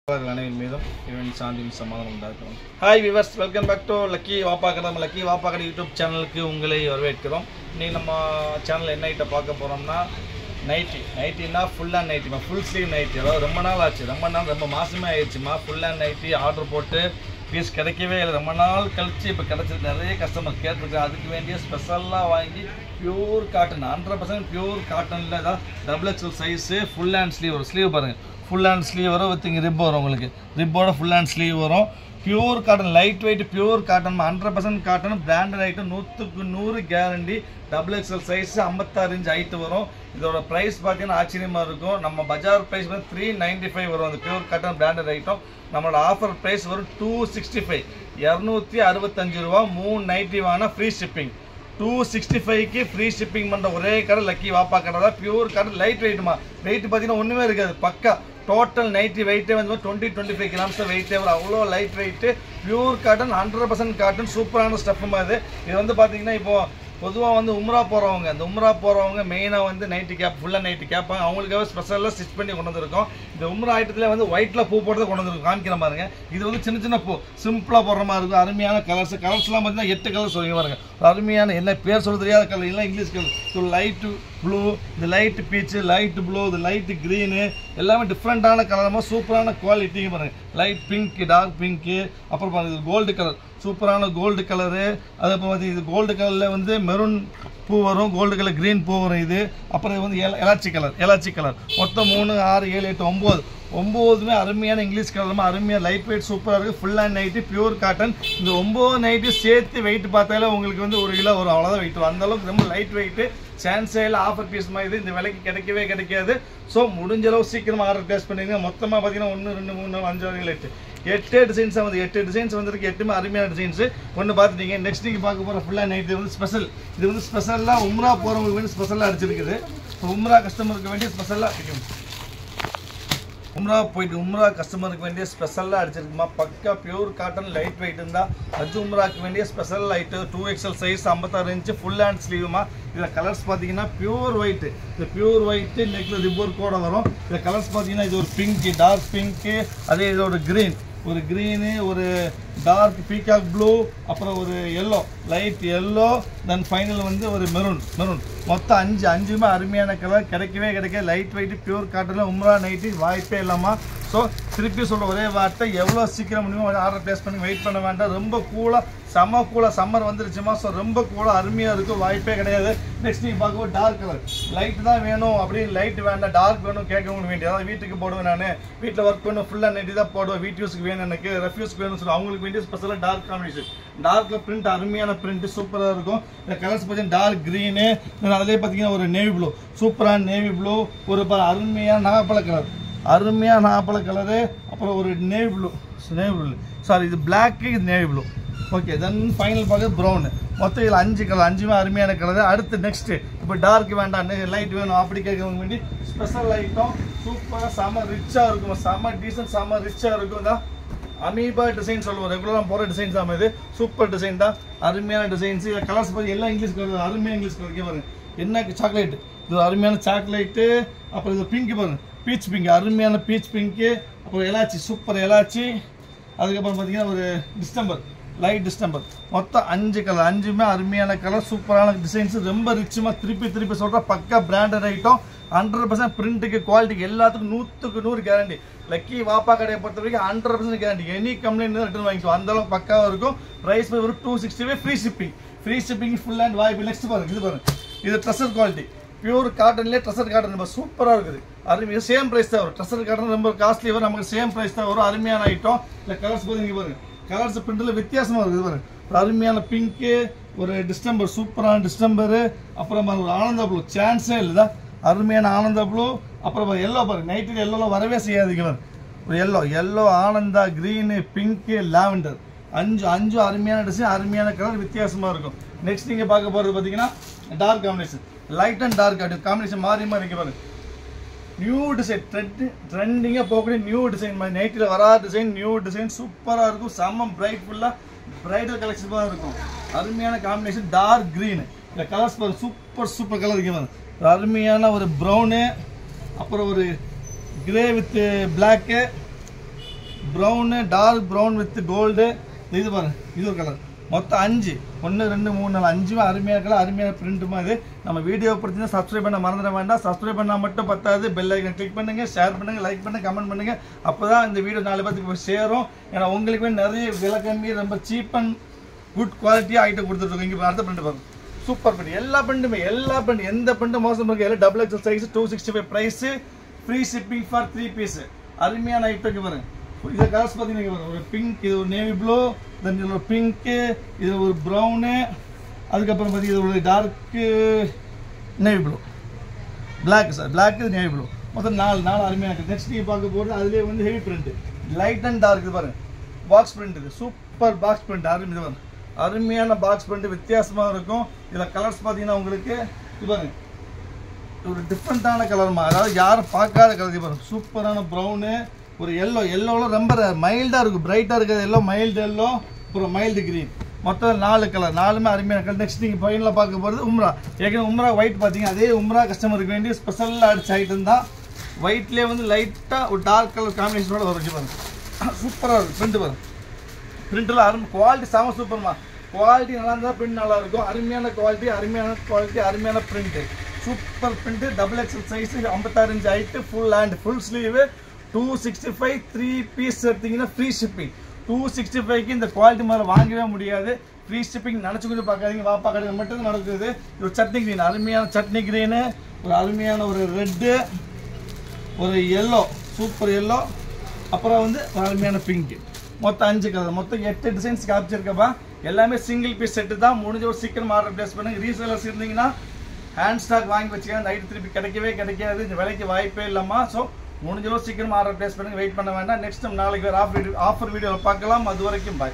Hi viewers, welcome back to Lucky Vapakadam Lucky Vapakad YouTube channel ku ungalai varvetkirom. Innikku nama channel enna itta paaka poromna nighty na full and nighty ma full sleeve nighty romba naal aachu romba maasame aayiruchu ma full and nighty order potu piece kedaikave illa romba naal kalichu ipo kedachadhu nariya customer ketirukku adukku vendiya special la vaangi pure cotton 100% pure cotton la double XL size full and sleeve parunga full hand sleeve with rib rib full hand sleeve pure cotton lightweight pure cotton 100% cotton branded item 100 guarantee double XL size 56 inch height varum idoda price pathina aachiriyama irukum nama bazaar price 395 varum the pure cotton branded item nammala offer price varum 265 265 rupees 390 vaana free shipping 265 க்கு free shipping பண்ற ஒரே கடை lucky வாப்பா கடை தான் pure cotton light weight மா wait பாத்தீங்கன்னா ஒண்ணுமே இருக்காது பக்கா டோட்டல் 90 வெயிட் வந்து 20-25 கிராம்ஸ் வெயிட் வர அவ்வளோ light weight pure cotton 100% cotton சூப்பரான ஸ்டஃப் மாதிரி இது வந்து பாத்தீங்கன்னா இப்போ பொதுவா வந்து உம்ரா போறவங்க அந்த உம்ரா போறவங்க மெயினா வந்து நைட் கேப் ஃபுல்லா நைட் கேப்பாங்க அவங்களுக்காக ஸ்பெஷலா ஸ்டிட்ச் பண்ணி கொண்டு வந்திருக்கோம் இந்த உம்ரா ஐட்டத்துல வந்து ஒயிட்ல பூ போட்டு கொண்டு வந்திருக்கோம் காமிக்கிற பாருங்க இது வந்து சின்ன சின்ன பூ சிம்பிளா போடுற மாதிரி இருக்கு அருமையான கலர்ஸ்லாம் பாத்தீங்கன்னா 8 கலர்ஸ் சொல்லுங்க பாருங்க அருமையான என்ன பேர் சொல்ல தெரியாத கலர் இல்ல இங்கிலீஷ் கலர் லைட் ப்ளூ இந்த லைட் பீச் லைட் ப்ளூ இந்த லைட் கிரீன் எல்லாமே டிஃபரெண்டான கலர்மா சூப்பரான குவாலிட்டி பாருங்க லைட் பிங்க் டார்க் பிங்க் அப்புறம் பாருங்க கோல்டு கலர் சூப்பரான கோல்டு கலர் அது அப்புறம் இது கோல்டு கலர்ல வந்து மெரூன் பூ வரும் கோல்டு கலர் கிரீன் பூ வரும் இது அப்புறம் இது வந்து எலாச்சி கலர் மொத்தம் 3 6 7 8 9 அருமையான இங்கிலீஷ் கலர்மா அருமையா லைட் வெயிட் சூப்பரா இருக்கு full and nighty pure cotton இந்த 9 நைட்டி சேர்த்து வெயிட் பார்த்தாலே உங்களுக்கு வந்து 1 கிலோ வரும் அவ்வளவுதான் வெயிட் வரும் அந்த அளவுக்கு ரொம்ப லைட் வெயிட் சான்ஸே இல்ல ஆஃபர் பீஸ் மாதிரி இந்த விலைக்கு கிடைக்காது சோ முடிஞ்ச அளவு சீக்கிரமா ஆர்டர் பிளேஸ் பண்ணுங்க மொத்தமா பாத்தீங்கன்னா 1 2 3 4 5 6 7 8 டிசைன்ஸ் வந்து 8 டிசைன்ஸ் வந்திருக்கு 8மே அருமையான டிசைன்ஸ் ஒன்னு பாத்துட்டீங்க நெக்ஸ்ட் நீங்க பார்க்க போற ஃபுல் அண்ட் நைட் இது வந்து ஸ்பெஷல் இது வந்து ஸ்பெஷலா உம்ரா போறவங்களுக்கு வேண்டி ஸ்பெஷலா அடிச்சிருக்குது உம்ரா கஸ்டமருக்கு வேண்டி ஸ்பெஷலா உம்ரா கஸ்டமருக்கு வேண்டிய ஸ்பெஷலா அடிச்சிருக்குமா பக்கா பியூர் காட்டன் லைட் வெயிட் இருந்தா அஜ் உம்ராக்கு வேண்டிய special light 2XL size 56 inch full hand ஸ்லீவ்மா இதுல கலர்ஸ் பாத்தீங்கன்னா பியூர் ஒயிட் இந்த பியூர் ஒயிட் நெக்ல ரிப்போர்ட் கூட வரும் இந்த கலர்ஸ் பாத்தீங்கன்னா இது ஒரு பிங்க் டார்க் பிங்க் அதே இது ஒரு கிரீன் ஒரு டார்க் பீகாக் ப்ளூ அப்புறம் ஒரு yellow லைட் yellow தென் ஃபைனல் வந்து ஒரு மெரூன் மொத்தம் 5மே அருமையான கலர் கிடைக்கவே லைட் வெயிட் பியூர் காட்டன்ல உம்ரா நைட்டி வாய்ப்பே இல்லாமா ஸோ திருப்பி சொல்ற ஒரே வார்த்தை எவ்வளோ சீக்கிரம் முடியுமோ ஆர்டர் பிளேஸ் பண்ணி வெயிட் பண்ண வேண்டாம் ரொம்ப கூலா சம்மர் வந்துருச்சுமா ஸோ ரொம்ப கூலா அருமையா இருக்கும் வாய்ப்பே கிடையாது நெக்ஸ்ட் நீங்க பார்க்கும்போது டார்க் கலர் லைட் தான் வேணும் அப்படி லைட் வேண்டாம் டார்க் வேணும் கேட்கவும் வேண்டிய அதாவது வீட்டுக்கு போடுவேன் நான் வீட்டில் ஒர்க் பண்ண ஃபுல்லாக நைட்டி தான் போடுவேன் வீட் யூஸ்க்கு வேணும் எனக்கு ரெஃப்யூஸ்க்கு வேணும்னு சொல்லி அவங்களுக்கு வேண்டிய ஸ்பெஷலாக டார்க் காம்பினேஷன் டார்க்ல பிரிண்ட் அருமையான பிரிண்ட் சூப்பராக இருக்கும் இந்த கலர்ஸ் பார்த்தீங்கன்னா டார்க் கிரீனு அதுலேயே பார்த்தீங்கன்னா ஒரு நேவி ப்ளூ சூப்பரான நேவி ப்ளூ ஒரு அருமையான நாகப்பழ கலரு அப்புறம் ஒரு நேவி ப்ளூ சாரி இது பிளாக் இது navy blue okay then final பார்க்க ப்ரௌன் மொத்தம் இதில் 5 கலர் 5மே அருமையான கலர் அடுத்து நெக்ஸ்ட் இப்போ டார்க் வேண்டாம் லைட் வேணும் அப்படி கேட்கறவங்க வேண்டி ஸ்பெஷல் ஐட்டம் சூப்பராக செம ரிச்சாக இருக்கும் செம டீசன்ட் செம ரிச்சாக இருக்கும் தான் அமீபா டிசைன் சொல்லுவோம் ரெகுலராக போகிற டிசைன்ஸ் தான் இது சூப்பர் டிசைன் தான் அருமையான டிசைன்ஸ் இதில் கலர்ஸ் பார்த்து எல்லாம் இங்கிலீஷ் கலர் அருமையான இங்கிலீஷ் கலர் பாருங்க என்ன சாக்லேட் இது அருமையான சாக்லேட்டு அப்புறம் இது பிங்க் பாருங்க பீச் பிங்க் அருமையான பீச் பிங்க்கு அப்புறம் எலாச்சி சூப்பர் எலாச்சி அதுக்கப்புறம் பார்த்தீங்கன்னா ஒரு டிஸ்டம்பர் லைட் டிஸ்டம்பர் மொத்தம் 5 கலர் 5மே அருமையான கலர் சூப்பரான டிசைன்ஸ் ரொம்ப ரிச்சுமா திருப்பி சொல்ற பக்கா பிராண்டட் ஐட்டம் 100% பிரிண்ட்டுக்கு குவாலிட்டிக்கு எல்லாத்துக்கும் 100% கேரண்டி லக்கி வாப்பா கடையை பொறுத்த வரைக்கும் 100% கேரண்டி எனி கம்ப்ளைண்ட் ரிட்டர்ன் வாங்கிக்கோ அந்த அளவுக்கு பக்காவாக இருக்கும் ப்ரைஸ் ஒரு 260 ஃப்ரீ ஷிப்பிங் ஃபுல் அண்ட் வாய்ப்பு நெக்ஸ்ட் பாருங்க இது பாருங்க இது ட்ரெஸ்ஸர் குவாலிட்டி பியூர் காட்டன்லேயே ட்ரெஸ்ஸர் காட்டன் ரொம்ப சூப்பராக இருக்குது அருமையாக சேம் ப்ரைஸ் தான் வரும் ட்ரெஸ்ஸர் காட்டன் ரொம்ப காஸ்ட்லி வரும் நமக்கு சேம் ப்ரைஸ் தான் வரும் அருமையான ஐட்டம் இல்லை கலர்ஸ் பார்த்தீங்க பாருங்க கலர்ஸ் பிரிண்டில் வித்தியாசமாக இருக்குது பாருங்க ஒரு அருமையான பிங்க்கு ஒரு டிஸ்டம்பர் சூப்பரான டிஸ்டம்பரு அப்புறம் ஒரு ஆனந்தா ப்ளூ சான்ஸே இல்லைதா அருமையான ஆனந்தா ப்ளூ அப்புறம் எல்லோ பாருங்க நைட்டில் எல்லோவில் வரவே செய்யாதீங்க ஒரு yellow Ananda green pink lavender 5 அருமையான டிசைன் அருமையான கலர் வித்தியாசமாக இருக்கும் நெக்ஸ்ட் நீங்கள் பார்க்க போகிறது பார்த்தீங்கன்னா dark combination light and dark combination மாறி இருக்கு பாருங்க நியூ டிசைன் ட்ரெண்டிங்காக போகக்கூடிய நியூ டிசைன் மாதிரி நைட்டில் வராத டிசைன் நியூ டிசைன் சூப்பராக இருக்கும் செம்ம பிரைடல் கலெக்ஷன் இருக்கும் அருமையான காம்பினேஷன் டார்க் க்ரீன் இந்த கலர்ஸ் பாருங்க சூப்பர் கலர் இருக்கு அருமையான ஒரு ப்ரௌனு அப்புறம் ஒரு grey with black brown dark brown with gold. இது பாருங்க, இது ஒரு கலர். மொத்தம் 5, 1 2 3 4 5 அருமையான கலர், அருமையான பிரிண்ட்டுமா. இது நம்ம வீடியோ பிடிச்சிருந்தா சப்ஸ்கிரைப் பண்ண மறந்துட வேண்டாம். சப்ஸ்கிரைப் பண்ணால் மட்டும் பத்தாது, பெல் ஐக்கன் கிளிக் பண்ணுங்க, ஷேர் பண்ணுங்க, லைக் பண்ணுங்க, கமெண்ட் பண்ணுங்க. அப்போதான் இந்த வீடியோ 4 பேருக்கு போய் சேரும். ஏன்னா உங்களுக்கு நிறைய விலை கம்மி, ரொம்ப சீப் அண்ட் குட் குவாலிட்டியாக ஐட்டம் கொடுத்துருக்கோம். இங்கே அடுத்த பிரிண்ட் பாருங்க, சூப்பர் பிரிண்ட். எல்லா பிரிண்ட்டுமே எந்த பிரிண்ட்டும் மோசம் இருக்கு. எல்லாம் double XL size, 265 price, free shipping for 3 piece. அருமையான ஐட்டம் பாருங்க. இந்த கலர்ஸ் பார்த்தீங்கன்னா ஒரு பிங்க், இது ஒரு நேவி ப்ளூ, தென் இதில் ஒரு பிங்க்கு, இது ஒரு ப்ரௌனு, அதுக்கப்புறம் பார்த்தீங்கன்னா இது ஒரு dark navy blue, black sir, black navy blue. மொத்தம் 4 அருமையாக இருக்குது. நெக்ஸ்ட் நீங்கள் பார்க்க போகிறது அதுலேயே வந்து heavy print, light and dark. இது பாருங்க, பாக்ஸ் பிரிண்ட். இது சூப்பர் பாக்ஸ் பிரிண்ட், இது பாருங்க, அருமையான பாக்ஸ் பிரிண்ட், வித்தியாசமாக இருக்கும். இதில் கலர்ஸ் பார்த்தீங்கன்னா உங்களுக்கு இது பாருங்க ஒரு டிஃப்ரெண்ட்டான கலர்மா, அதாவது யாரும் பார்க்காத கலர். இது பாருங்க, சூப்பரான ப்ரௌனு, ஒரு எல்லோவில் ரொம்ப மைல்டாக இருக்கும், பிரைட்டாக இருக்கிறது எல்லோ, மைல்டு எல்லோ, அப்புறம் மைல்டு க்ரீன். மொத்தம் 4 கலர், 4மே அருமையான கலர். நெக்ஸ்ட் நீங்கள் ஃபைனலாக பார்க்க போகிறது உம்ரா. ஏற்கனவே உம்ரா ஒயிட் பார்த்தீங்க, அதே உம்ரா கஸ்டமருக்கு வேண்டிய ஸ்பெஷலாக அடிச்ச ஐட்டம் தான். ஒயிட்லேயே வந்து லைட்டாக ஒரு டார்க் கலர் காம்பினேஷனோட வரும். பாருங்க, சூப்பராக இருக்கும் பிரிண்ட். பாருங்க, பிரிண்ட்லாம் குவாலிட்டி செம சூப்பர்மா. குவாலிட்டி நல்லா இருந்தால் பிரிண்ட் நல்லா இருக்கும். அருமையான குவாலிட்டி, அருமையான print, super print. Double XL size, 56 inch height, full hand, full sleeve, 265 3 பீஸ் எடுத்தீங்கன்னா ஃப்ரீ ஷிப்பிங். 265க்கு இந்த குவாலிட்டி மேலே வாங்கவே முடியாது. ஃப்ரீ ஷிப்பிங் நினச்சி கொஞ்சம் பார்க்காதீங்க, வாப்பா கடையில் மட்டும் நடக்குது. ஒரு சட்னி க்ரீன், அருமையான சட்னி க்ரீனு, ஒரு அருமையான ஒரு ரெட்டு, ஒரு எல்லோ, சூப்பர் எல்லோ, அப்புறம் வந்து ஒரு அருமையான பிங்க்கு. மொத்தம் 5 கலர், மொத்தம் 8 டிசைன்ஸ் காமிச்சிருக்கப்பா. எல்லாமே சிங்கிள் பீஸ் செட்டு தான். முடிஞ்ச ஒரு சீக்கிரம் ஆர்டர் பிளேஸ் பண்ணுங்க. ரீசேலர்ஸ் இருந்தீங்கன்னா ஹேண்ட் ஸ்டாக் வாங்கி வச்சுக்க, நைட்டு திருப்பி கிடைக்காது, இந்த விலைக்கு வாய்ப்பே இல்லாமா. ஸோ முடிஞ்சளவு சீக்கிரம் ஆர்டர் பிளேஸ் பண்ணுங்க, வெயிட் பண்ண வேண்டாம். நெக்ஸ்ட் நாளைக்கு வேறு ஆஃபர் வீடியோவில் பார்க்கலாம். அது வரைக்கும் பாய்.